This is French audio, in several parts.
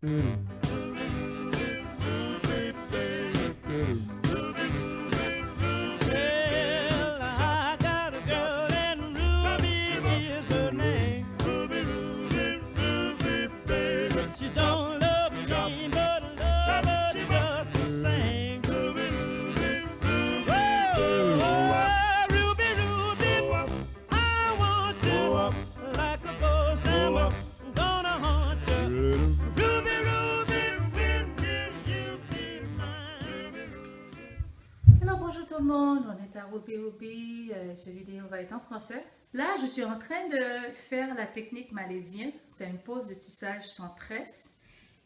Well, I got a girl and Ruby is her name. She don't love me, but love her just the same. Oh, Ruby, Ruby, I want you like a ghost. I'm gonna haunt you. Ruby, Ruby, when will you be mine? Alors bonjour tout le monde, on est à Ruby Ruby, cette vidéo va être en français. Là je suis en train de faire la technique malaisienne, c'est une pose de tissage sans tresse.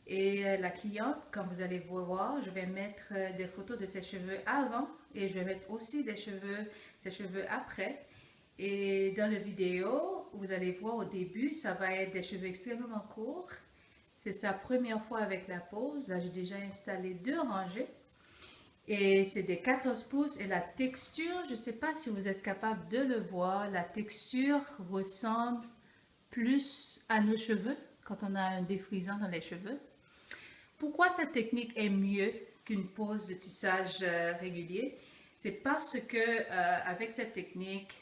Et la cliente, comme vous allez voir, je vais mettre des photos de ses cheveux avant et je vais mettre aussi ses cheveux après. Et dans la vidéo, vous allez voir au début, ça va être des cheveux extrêmement courts. C'est sa première fois avec la pose, là j'ai déjà installé 2 rangées. Et c'est des 14 pouces et la texture, je ne sais pas si vous êtes capable de le voir, la texture ressemble plus à nos cheveux quand on a un défrisant dans les cheveux. Pourquoi cette technique est mieux qu'une pose de tissage régulier? C'est parce que avec cette technique,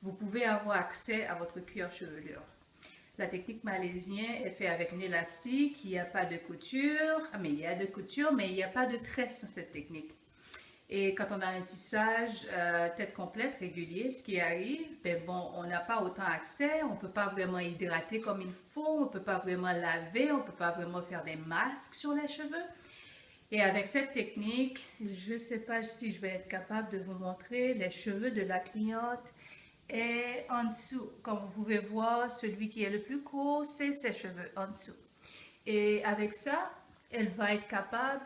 vous pouvez avoir accès à votre cuir chevelure. La technique malaisienne est faite avec un élastique, il n'y a pas de couture, mais il y a de couture, mais il n'y a pas de tresse dans cette technique. Et quand on a un tissage tête complète régulier, ce qui arrive, ben bon, on n'a pas autant accès, on ne peut pas vraiment hydrater comme il faut, on ne peut pas vraiment laver, on ne peut pas vraiment faire des masques sur les cheveux. Et avec cette technique, je ne sais pas si je vais être capable de vous montrer les cheveux de la cliente. Et en dessous, comme vous pouvez voir, celui qui est le plus court, c'est ses cheveux en dessous. Et avec ça, elle va être capable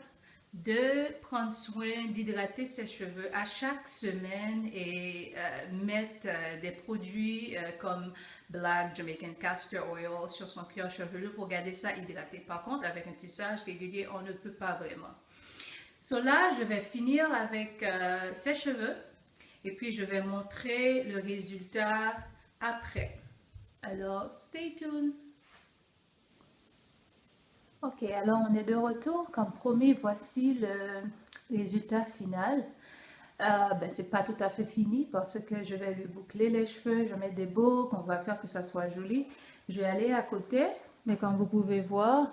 de prendre soin d'hydrater ses cheveux à chaque semaine et mettre des produits comme Black Jamaican Castor Oil sur son cuir chevelu pour garder ça hydraté. Par contre, avec un tissage régulier, on ne peut pas vraiment. So là, je vais finir avec ses cheveux. Et puis, je vais montrer le résultat après. Alors, stay tuned. Ok, alors on est de retour. Comme promis, voici le résultat final. C'est pas tout à fait fini parce que je vais lui boucler les cheveux, je vais mettre des boucles, on va faire que ça soit joli. Je vais aller à côté, mais comme vous pouvez voir,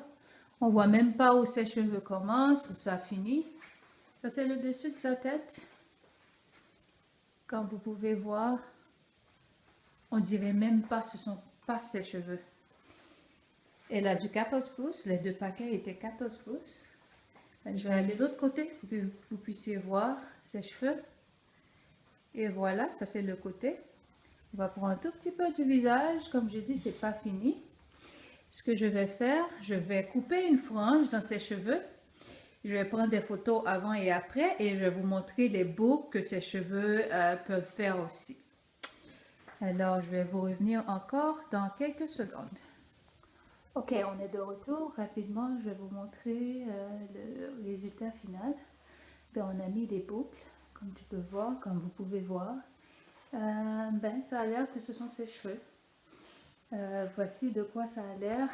on voit même pas où ses cheveux commencent, où ça finit. Ça, c'est le dessus de sa tête. Comme vous pouvez voir, on dirait même pas, ce sont pas ses cheveux. Elle a du 14 pouces, les 2 paquets étaient 14 pouces. Je vais aller de l'autre côté pour que vous puissiez voir ses cheveux. Et voilà, ça c'est le côté. On va prendre un tout petit peu du visage, comme je dis, c'est pas fini. Ce que je vais faire, je vais couper une frange dans ses cheveux. Je vais prendre des photos avant et après et je vais vous montrer les boucles que ces cheveux peuvent faire aussi. Alors, je vais vous revenir encore dans quelques secondes. Ok, on est de retour. Rapidement, je vais vous montrer le résultat final. Ben, on a mis des boucles, comme tu peux voir, comme vous pouvez voir. Ça a l'air que ce sont ses cheveux. Voici de quoi ça a l'air.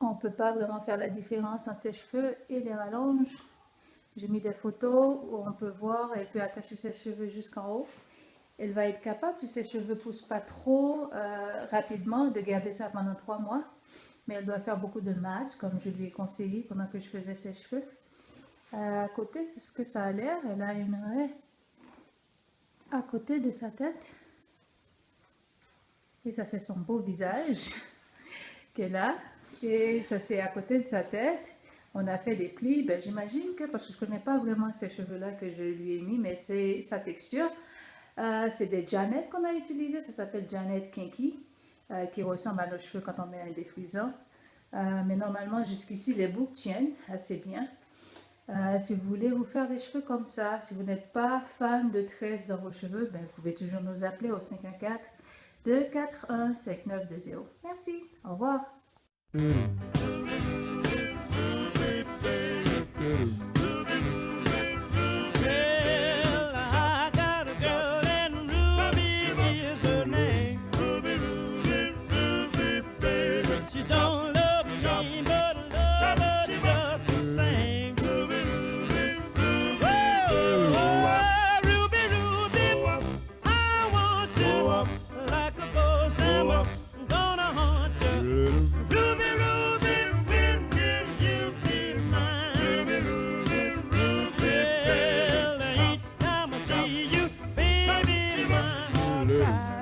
On ne peut pas vraiment faire la différence entre ses cheveux et les rallonges. J'ai mis des photos où on peut voir, elle peut attacher ses cheveux jusqu'en haut. Elle va être capable, si ses cheveux ne poussent pas trop rapidement, de garder ça pendant 3 mois. Mais elle doit faire beaucoup de masques, comme je lui ai conseillé pendant que je faisais ses cheveux. À côté, c'est ce que ça a l'air. Elle a une raie à côté de sa tête. Et ça, c'est son beau visage qu'elle a. Et ça, c'est à côté de sa tête. On a fait des plis. Ben, j'imagine que, parce que je ne connais pas vraiment ces cheveux-là que je lui ai mis, mais c'est sa texture. C'est des Janet qu'on a utilisés. Ça s'appelle Janet Kinky, qui ressemble à nos cheveux quand on met un défrisant. Mais normalement, jusqu'ici, les boucles tiennent assez bien. Si vous voulez vous faire des cheveux comme ça, si vous n'êtes pas fan de tresses dans vos cheveux, ben, vous pouvez toujours nous appeler au 514-241-5920. Merci. Au revoir. Well, I got a girl and Ruby is her name. She don't love me, but love cry.